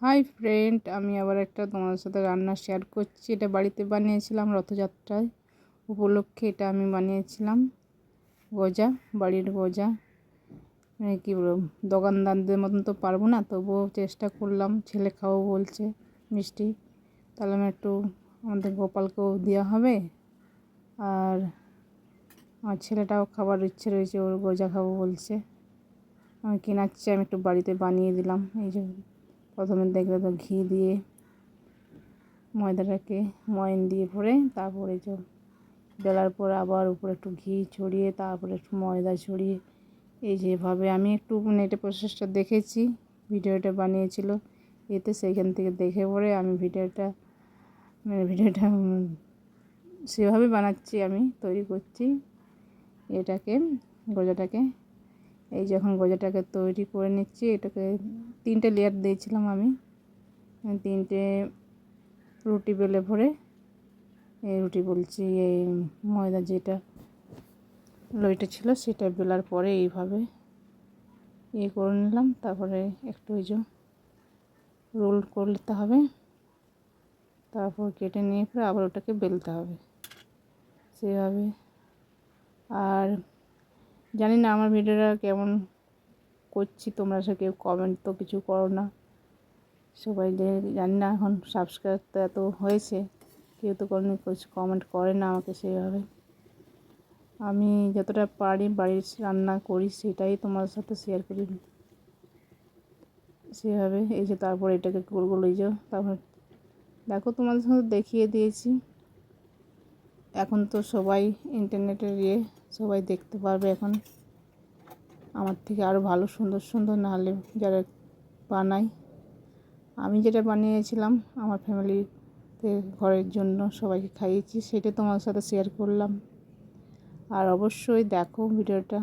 Hi friend, আমি আবার একটা তোমাদের সাথে রান্না শেয়ার করছি। এটা বাড়িতে বানিয়েছিলাম রথযাত্রায় উপলক্ষে। এটা আমি বানিয়েছিলাম গজা, বাড়ির গজা। মানে কী বলবো, দোকানদারদের মতন তো পারবো না, তবুও চেষ্টা করলাম। ছেলে খাবো বলছে মিষ্টি, তাহলে আমি একটু আমাদের গোপালকেও দেওয়া হবে। আর আমার ছেলেটাও খাবার ইচ্ছে রয়েছে, ওর গজা খাবো বলছে। আমি কেনাচ্ছি, আমি একটু বাড়িতে বানিয়ে দিলাম। এই যে প্রথমে দেখলে তো ঘি দিয়ে ময়দাটাকে ময়ন দিয়ে ভরে, তারপরে যে বেলার পর আবার উপরে একটু ঘি ছড়িয়ে, তারপরে একটু ময়দা ছড়িয়ে, এই যেভাবে আমি একটু নেটে প্রসেসটা দেখেছি, ভিডিওটা বানিয়েছিল এতে, সেইখান থেকে দেখে পড়ে আমি ভিডিওটা সেভাবে বানাচ্ছি, আমি তৈরি করছি এটাকে, গজাটাকে। এই যখন গজাটাকে তৈরি করে নিচ্ছি, এটাকে 3টে লেয়ার দিয়েছিলাম আমি, 3টে রুটি বেলে ভরে, এই রুটি বলছি এই ময়দা যেটা লইটা ছিল সেটা বেলার পরে এইভাবে করে নিলাম। তারপরে একটু ওই যে রোল করতে হবে, তারপর কেটে নিয়ে পরে আবার ওটাকে বেলতে হবে সেভাবে। আর জানি না আমার ভিডিওটা কেমন করছি, তোমরা সে কেউ কমেন্ট তো কিছু করো না সবাই। জানি না এখন সাবস্ক্রাইব তো এত হয়েছে, কেউ তো কোনো কিছু কমেন্ট করে না আমাকে সেভাবে। আমি যতটা পারি বাড়ির রান্না করি সেটাই তোমার সাথে শেয়ার করি সেভাবে। এই যে তারপর এটাকে গোল গোল, এই যে তারপর দেখো তোমাদের সাথে দেখিয়ে দিয়েছি। এখন তো সবাই ইন্টারনেটের সবাই দেখতে পারবে এখন আমার থেকে আরও ভালো সুন্দর সুন্দর, নাহলে যারা বানায়। আমি যেটা বানিয়েছিলাম আমার ফ্যামিলিতে ঘরের জন্য সবাইকে খাইয়েছি, সেটা তোমার সাথে শেয়ার করলাম। আর অবশ্যই দেখো ভিডিওটা।